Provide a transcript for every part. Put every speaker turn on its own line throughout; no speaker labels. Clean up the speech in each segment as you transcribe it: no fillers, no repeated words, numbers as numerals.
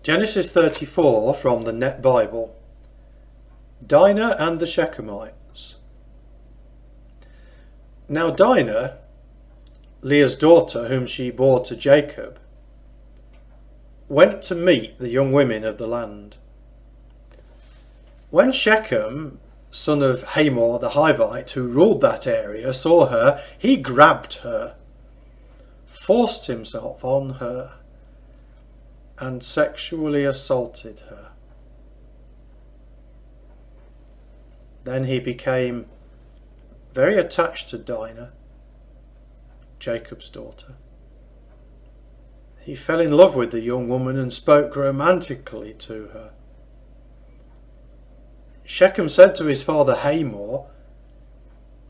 Genesis 34 from the Net Bible. Dinah and the Shechemites. Now Dinah, Leah's daughter, whom she bore to Jacob, went to meet the young women of the land. When Shechem, son of Hamor the Hivite, who ruled that area, saw her, he grabbed her, forced himself on her, and sexually assaulted her. Then he became very attached to Dinah, Jacob's daughter. He fell in love with the young woman and spoke romantically to her. Shechem said to his father Hamor,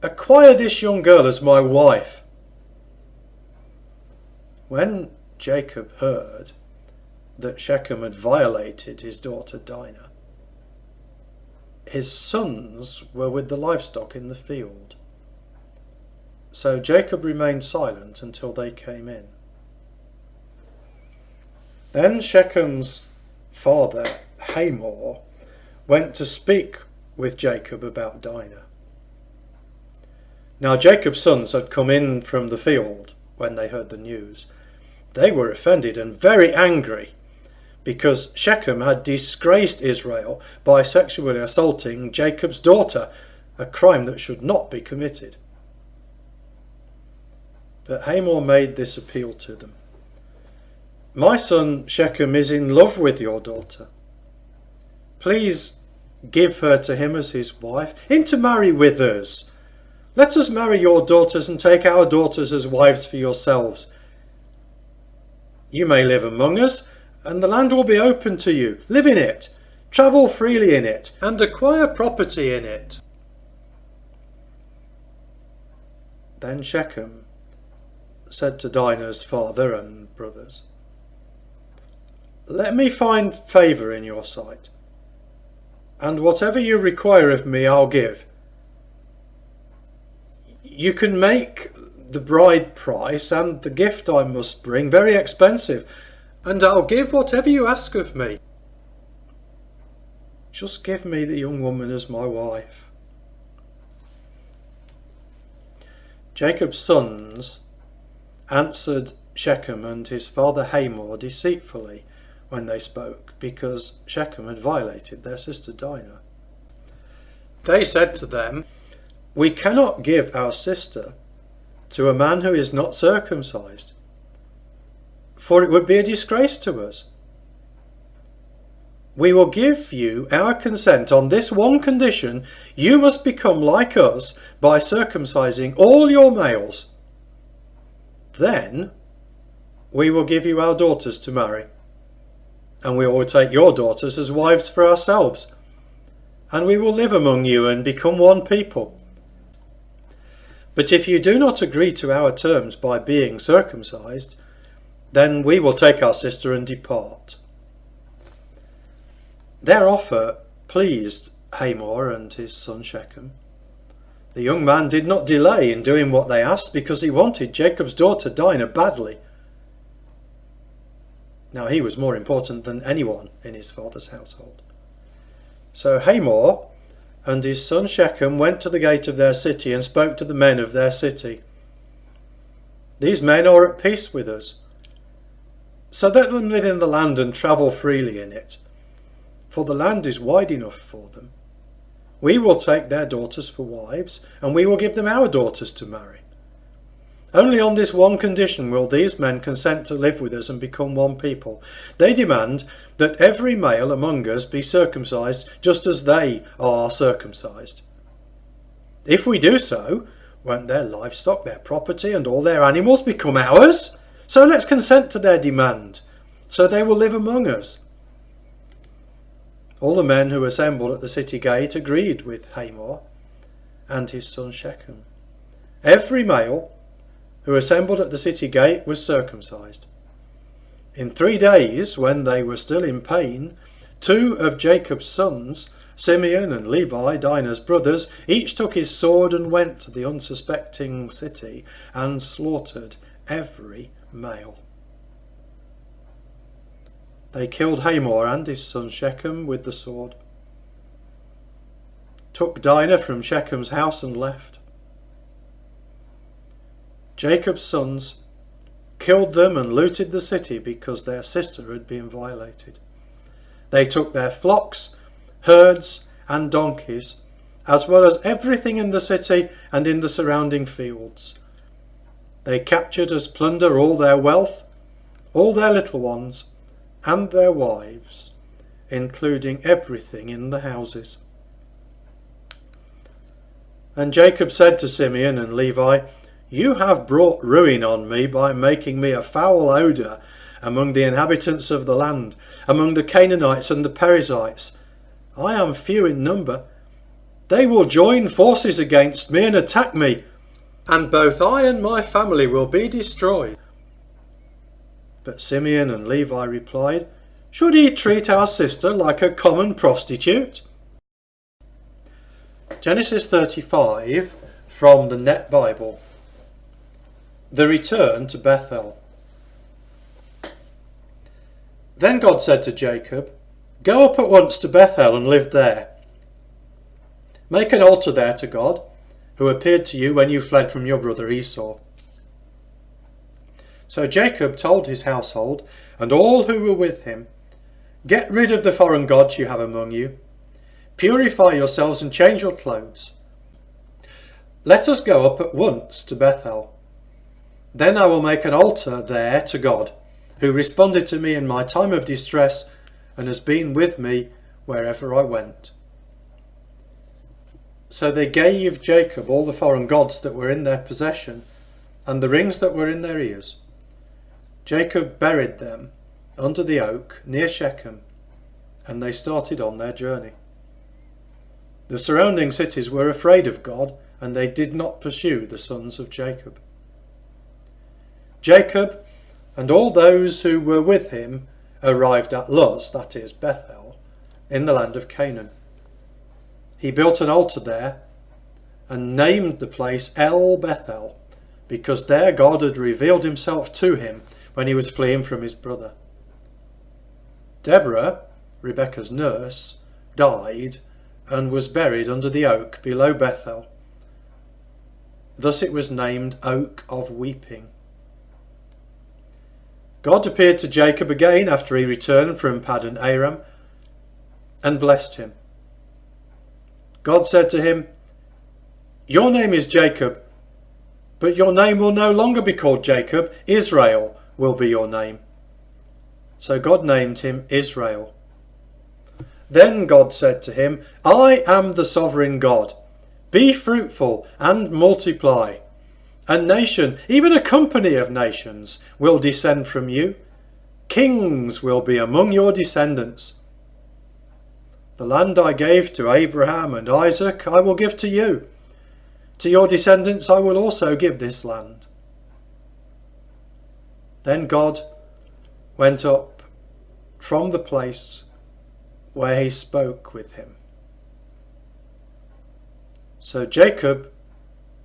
"Acquire this young girl as my wife." When Jacob heard that Shechem had violated his daughter Dinah, his sons were with the livestock in the field. So Jacob remained silent until they came in. Then Shechem's father Hamor went to speak with Jacob about Dinah. Now Jacob's sons had come in from the field when they heard the news. They were offended and very angry, because Shechem had disgraced Israel by sexually assaulting Jacob's daughter, a crime that should not be committed. But Hamor made this appeal to them. "My son Shechem is in love with your daughter. Please give her to him as his wife, intermarry with us. Let us marry your daughters and take our daughters as wives for yourselves. You may live among us, and the land will be open to you. Live in it, travel freely in it, and acquire property in it." Then Shechem said to Dinah's father and brothers, "Let me find favour in your sight, and whatever you require of me I'll give. You can make the bride price and the gift I must bring very expensive, and I'll give whatever you ask of me. Just give me the young woman as my wife." Jacob's sons answered Shechem and his father Hamor deceitfully when they spoke, because Shechem had violated their sister Dinah. They said to them, "We cannot give our sister to a man who is not circumcised, for it would be a disgrace to us. We will give you our consent on this one condition: you must become like us by circumcising all your males. Then we will give you our daughters to marry, and we will take your daughters as wives for ourselves, and we will live among you and become one people. But if you do not agree to our terms by being circumcised, then we will take our sister and depart." Their offer pleased Hamor and his son Shechem. The young man did not delay in doing what they asked, because he wanted Jacob's daughter Dinah badly. Now he was more important than anyone in his father's household. So Hamor and his son Shechem went to the gate of their city and spoke to the men of their city. "These men are at peace with us, so let them live in the land and travel freely in it, for the land is wide enough for them. We will take their daughters for wives, and we will give them our daughters to marry. Only on this one condition will these men consent to live with us and become one people. They demand that every male among us be circumcised just as they are circumcised. If we do so, won't their livestock, their property, and all their animals become ours? So let's consent to their demand, so they will live among us." All the men who assembled at the city gate agreed with Hamor and his son Shechem. Every male who assembled at the city gate was circumcised. In 3 days, when they were still in pain, 2 of Jacob's sons, Simeon and Levi, Dinah's brothers, each took his sword and went to the unsuspecting city and slaughtered every male. They killed Hamor and his son Shechem with the sword, took Dinah from Shechem's house and left. Jacob's sons killed them and looted the city because their sister had been violated. They took their flocks, herds and donkeys, as well as everything in the city and in the surrounding fields. They captured as plunder all their wealth, all their little ones, and their wives, including everything in the houses. And Jacob said to Simeon and Levi, "You have brought ruin on me by making me a foul odour among the inhabitants of the land, among the Canaanites and the Perizzites. I am few in number. They will join forces against me and attack me, and both I and my family will be destroyed." But Simeon and Levi replied, "Should he treat our sister like a common prostitute?" Genesis 35 from the Net Bible. The return to Bethel. Then God said to Jacob, "Go up at once to Bethel and live there. Make an altar there to God, who appeared to you when you fled from your brother Esau." So Jacob told his household and all who were with him, "Get rid of the foreign gods you have among you. Purify yourselves and change your clothes. Let us go up at once to Bethel. Then I will make an altar there to God, who responded to me in my time of distress and has been with me wherever I went." So they gave Jacob all the foreign gods that were in their possession and the rings that were in their ears. Jacob buried them under the oak near Shechem, and they started on their journey. The surrounding cities were afraid of God, and they did not pursue the sons of Jacob. Jacob and all those who were with him arrived at Luz, that is Bethel, in the land of Canaan. He built an altar there and named the place El Bethel, because there God had revealed himself to him when he was fleeing from his brother. Deborah, Rebekah's nurse, died and was buried under the oak below Bethel. Thus it was named Oak of Weeping. God appeared to Jacob again after he returned from Paddan Aram and blessed him. God said to him, "Your name is Jacob, but your name will no longer be called Jacob. Israel will be your name." So God named him Israel. Then God said to him, "I am the sovereign God. Be fruitful and multiply. A nation, even a company of nations, will descend from you. Kings will be among your descendants. The land I gave to Abraham and Isaac I will give to you. To your descendants I will also give this land." Then God went up from the place where he spoke with him. So Jacob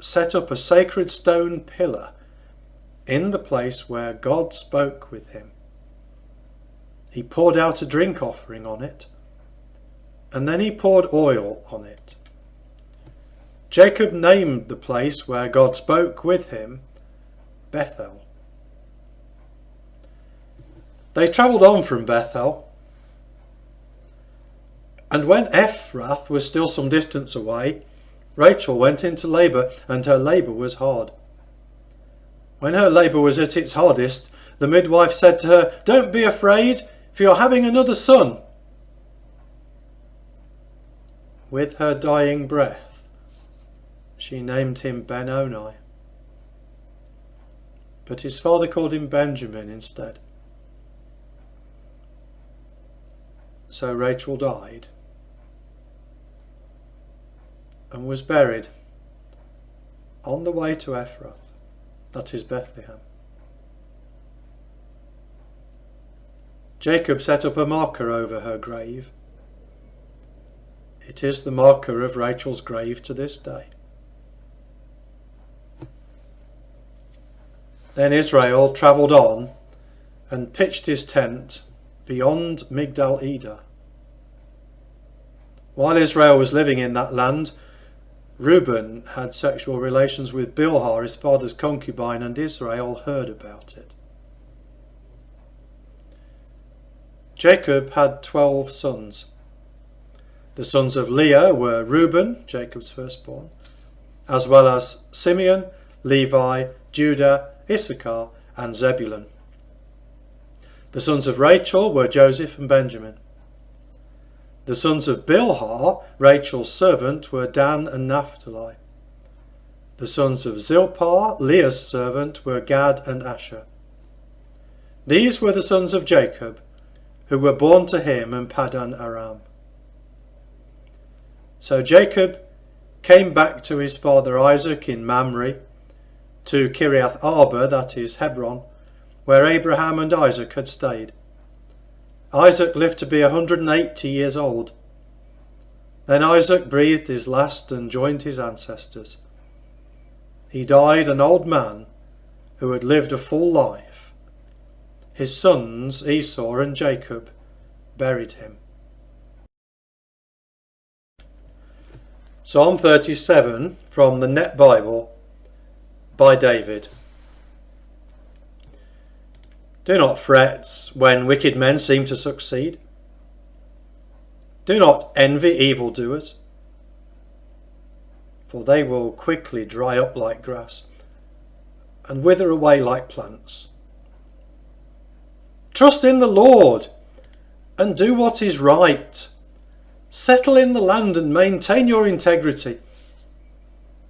set up a sacred stone pillar in the place where God spoke with him. He poured out a drink offering on it, and then he poured oil on it. Jacob named the place where God spoke with him Bethel. They travelled on from Bethel, and when Ephrath was still some distance away, Rachel went into labour, and her labour was hard. When her labour was at its hardest, the midwife said to her, "Don't be afraid, for you're having another son." With her dying breath, she named him Ben-Oni, but his father called him Benjamin instead. So Rachel died and was buried on the way to Ephrath, that is Bethlehem. Jacob set up a marker over her grave. It is the marker of Rachel's grave to this day. Then Israel travelled on and pitched his tent beyond Migdal Eder. While Israel was living in that land, Reuben had sexual relations with Bilhah, his father's concubine, and Israel heard about it. Jacob had 12 sons. The sons of Leah were Reuben, Jacob's firstborn, as well as Simeon, Levi, Judah, Issachar, and Zebulun. The sons of Rachel were Joseph and Benjamin. The sons of Bilhah, Rachel's servant, were Dan and Naphtali. The sons of Zilpah, Leah's servant, were Gad and Asher. These were the sons of Jacob, who were born to him in Paddan Aram. So Jacob came back to his father Isaac in Mamre, to Kiriath Arba, that is Hebron, where Abraham and Isaac had stayed. Isaac lived to be 180 years old. Then Isaac breathed his last and joined his ancestors. He died an old man who had lived a full life. His sons Esau and Jacob buried him. Psalm 37 from the Net Bible by David. Do not fret when wicked men seem to succeed. Do not envy evildoers, for they will quickly dry up like grass and wither away like plants. Trust in the Lord and do what is right. Settle in the land and maintain your integrity.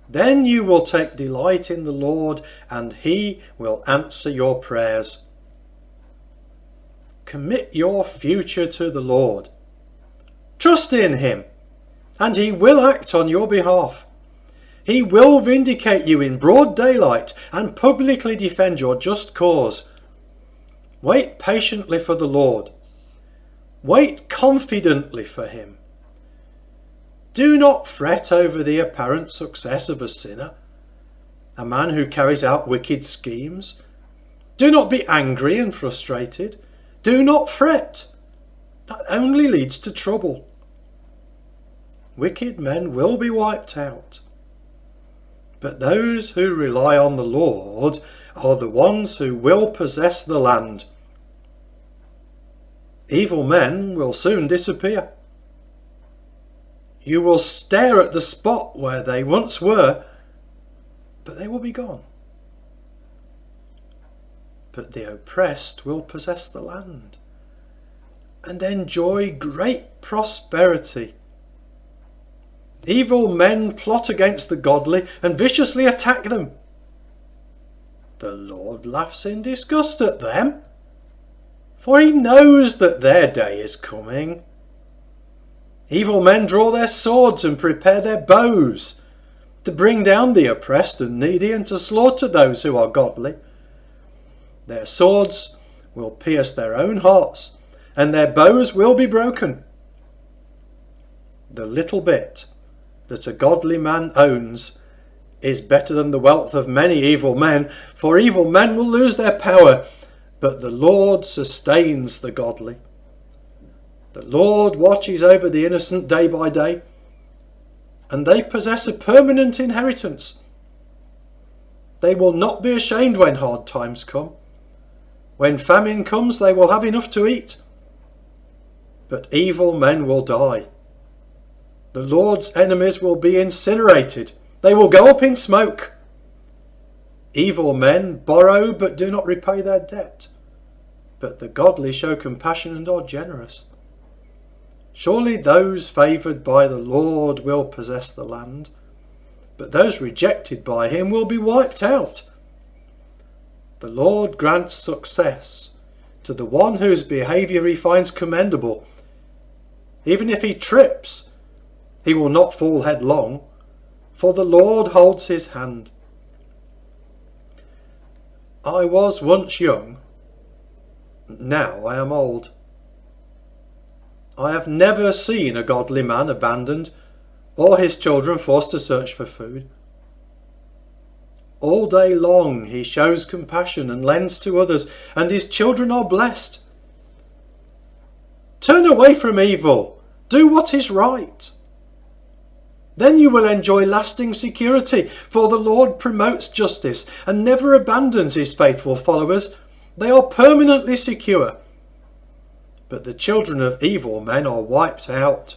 Then you will take delight in the Lord, and he will answer your prayers. Commit your future to the Lord. Trust in him, and he will act on your behalf. He will vindicate you in broad daylight and publicly defend your just cause. Wait patiently for the Lord. Wait confidently for him. Do not fret over the apparent success of a sinner, a man who carries out wicked schemes. Do not be angry and frustrated. Do not fret. That only leads to trouble. Wicked men will be wiped out. But those who rely on the Lord are the ones who will possess the land. Evil men will soon disappear. You will stare at the spot where they once were, but they will be gone. But the oppressed will possess the land and enjoy great prosperity. Evil men plot against the godly and viciously attack them. The Lord laughs in disgust at them, for he knows that their day is coming. Evil men draw their swords and prepare their bows to bring down the oppressed and needy and to slaughter those who are godly. Their swords will pierce their own hearts, and their bows will be broken. The little bit that a godly man owns is better than the wealth of many evil men, for evil men will lose their power, but the Lord sustains the godly. The Lord watches over the innocent day by day, and they possess a permanent inheritance. They will not be ashamed when hard times come. When famine comes, they will have enough to eat. But evil men will die. The Lord's enemies will be incinerated. They will go up in smoke. Evil men borrow but do not repay their debt, but the godly show compassion and are generous. Surely those favoured by the Lord will possess the land, but those rejected by him will be wiped out. The Lord grants success to the one whose behaviour he finds commendable. Even if he trips, he will not fall headlong, for the Lord holds his hand. I was once young, now I am old. I have never seen a godly man abandoned, or his children forced to search for food. All day long he shows compassion and lends to others, and his children are blessed. Turn away from evil. Do what is right. Then you will enjoy lasting security, for the Lord promotes justice and never abandons his faithful followers. They are permanently secure. But the children of evil men are wiped out.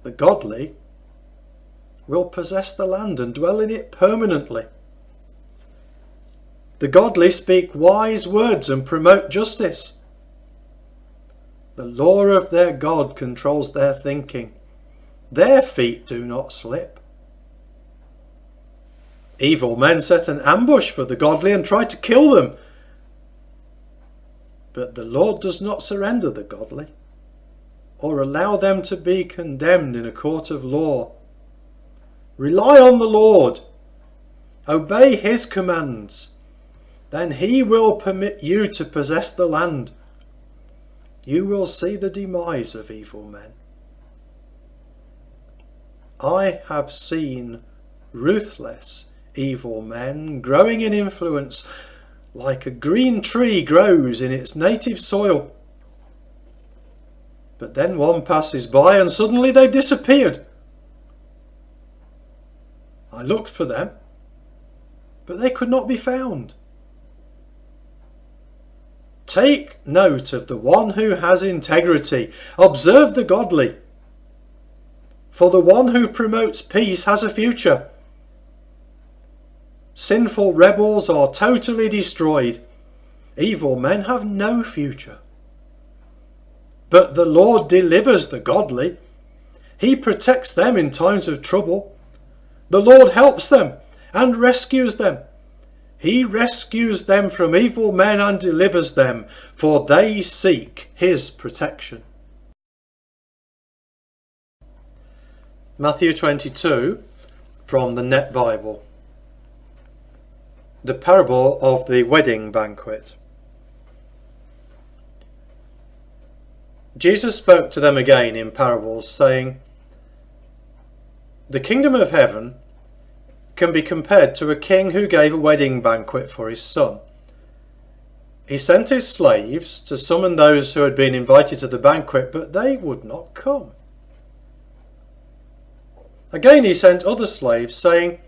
The godly will possess the land and dwell in it permanently. The godly speak wise words and promote justice. The law of their God controls their thinking. Their feet do not slip. Evil men set an ambush for the godly and try to kill them. But the Lord does not surrender the godly, or allow them to be condemned in a court of law. Rely on the Lord. Obey his commands. Then he will permit you to possess the land. You will see the demise of evil men. I have seen ruthless evil men growing in influence like a green tree grows in its native soil. But then one passes by and suddenly they've disappeared. I looked for them, but they could not be found. Take note of the one who has integrity. Observe the godly. For the one who promotes peace has a future. Sinful rebels are totally destroyed. Evil men have no future. But the Lord delivers the godly. He protects them in times of trouble. The Lord helps them and rescues them. He rescues them from evil men and delivers them, for they seek his protection. Matthew 22 from the Net Bible. The parable of the wedding banquet. Jesus spoke to them again in parables, saying, "The kingdom of heaven can be compared to a king who gave a wedding banquet for his son. He sent his slaves to summon those who had been invited to the banquet, but they would not come. Again he sent other slaves, saying,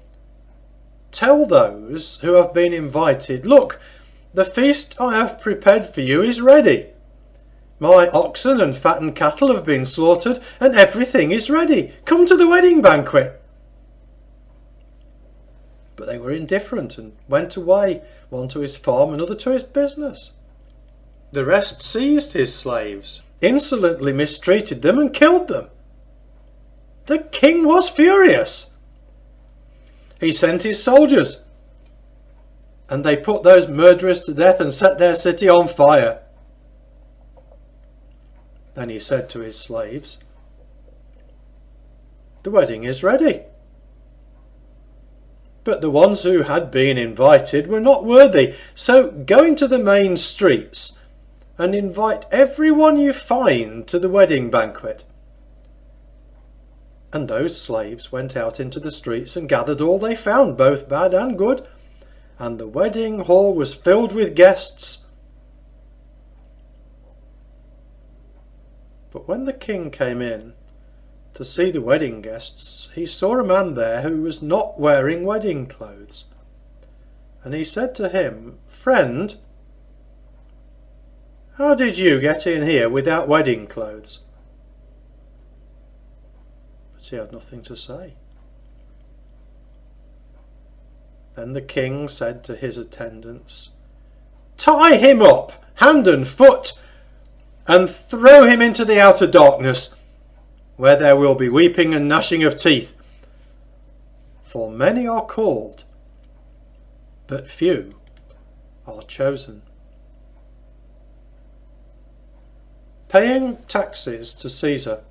'Tell those who have been invited, look, the feast I have prepared for you is ready. My oxen and fattened cattle have been slaughtered, and everything is ready. Come to the wedding banquet.' But they were indifferent and went away, one to his farm, another to his business. The rest seized his slaves, insolently mistreated them, and killed them. The king was furious. He sent his soldiers, and they put those murderers to death and set their city on fire. Then he said to his slaves, 'The wedding is ready.' But the ones who had been invited were not worthy. So go into the main streets and invite everyone you find to the wedding banquet." And those slaves went out into the streets and gathered all they found, both bad and good, and the wedding hall was filled with guests. But when the king came in to see the wedding guests, he saw a man there who was not wearing wedding clothes. And he said to him, "Friend, how did you get in here without wedding clothes?" But he had nothing to say. Then the king said to his attendants, "Tie him up, hand and foot, and throw him into the outer darkness, where there will be weeping and gnashing of teeth. For many are called, but few are chosen." Paying taxes to Caesar.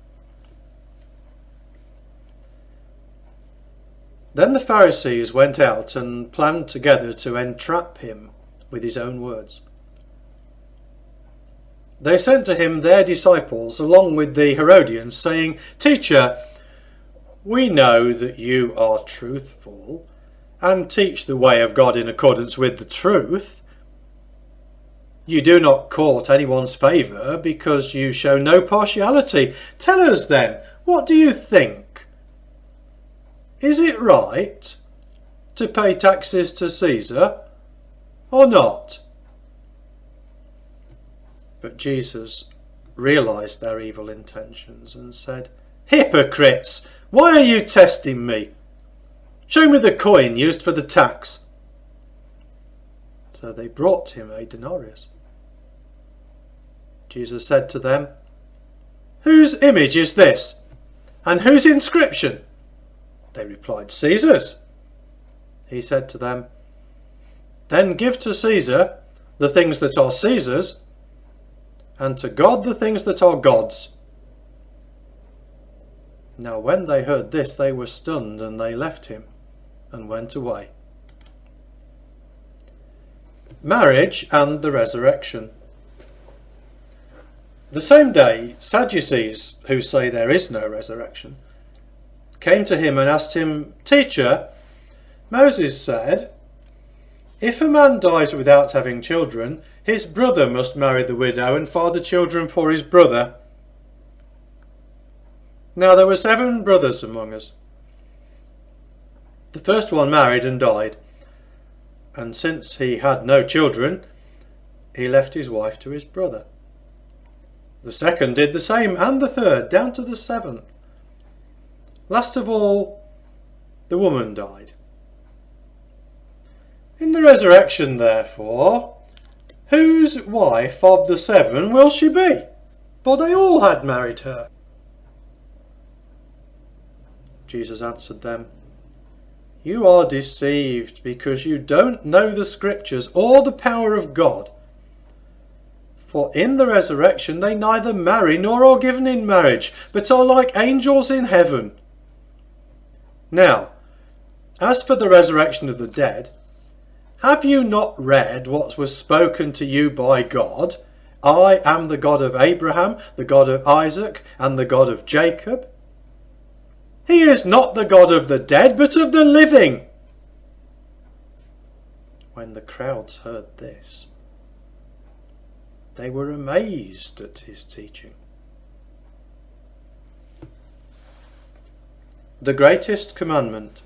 Then the Pharisees went out and planned together to entrap him with his own words. They sent to him their disciples along with the Herodians, saying, "Teacher, we know that you are truthful and teach the way of God in accordance with the truth. You do not court anyone's favour because you show no partiality. Tell us then, what do you think? Is it right to pay taxes to Caesar or not?" But Jesus realised their evil intentions and said, "Hypocrites, why are you testing me? Show me the coin used for the tax." So they brought him a denarius. Jesus said to them, "Whose image is this? And whose inscription?" They replied, "Caesar's." He said to them, "Then give to Caesar the things that are Caesar's, and to God the things that are God's." Now when they heard this, they were stunned, and they left him and went away. Marriage and the resurrection. The same day, Sadducees, who say there is no resurrection, came to him and asked him, "Teacher, Moses said, if a man dies without having children, his brother must marry the widow and father children for his brother. Now there were 7 brothers among us. The first one married and died, and since he had no children, he left his wife to his brother. The second did the same, and the third, down to the 7th. Last of all, the woman died. In the resurrection, therefore, whose wife of the 7 will she be? For they all had married her." Jesus answered them, "You are deceived because you don't know the Scriptures or the power of God. For in the resurrection they neither marry nor are given in marriage, but are like angels in heaven. Now, as for the resurrection of the dead, have you not read what was spoken to you by God? I am the God of Abraham, the God of Isaac, and the God of Jacob. He is not the God of the dead, but of the living." When the crowds heard this, they were amazed at his teaching. The greatest commandment.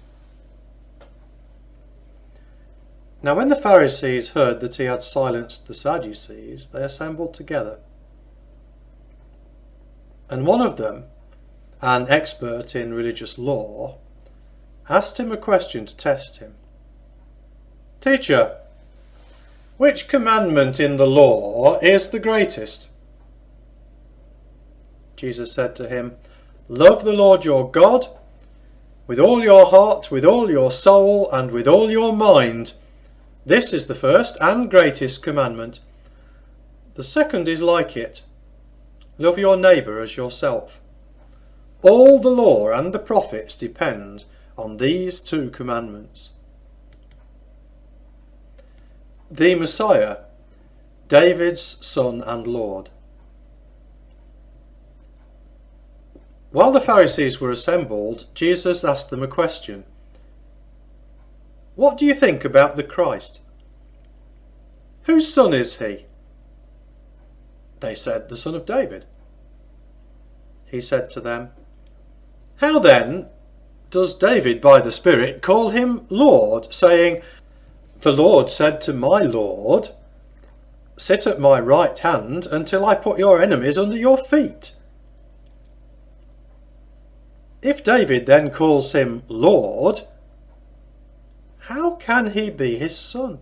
Now when the Pharisees heard that he had silenced the Sadducees, they assembled together. And one of them, an expert in religious law, asked him a question to test him. "Teacher, which commandment in the law is the greatest?" Jesus said to him, "Love the Lord your God with all your heart, with all your soul, and with all your mind. This is the first and greatest commandment. The second is like it. Love your neighbour as yourself. All the law and the prophets depend on these 2 commandments." The Messiah, David's son and Lord. While the Pharisees were assembled, Jesus asked them a question. "What do you think about the Christ? Whose son is he?" They said, "The son of David." He said to them, "How then does David by the Spirit call him Lord, saying, 'The Lord said to my Lord, sit at my right hand until I put your enemies under your feet'? If David then calls him Lord, how can he be his son?"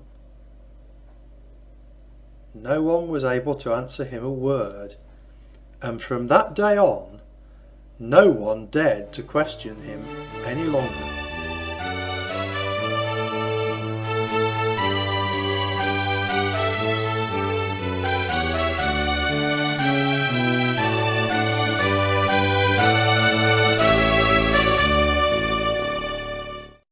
No one was able to answer him a word, and from that day on, no one dared to question him any longer.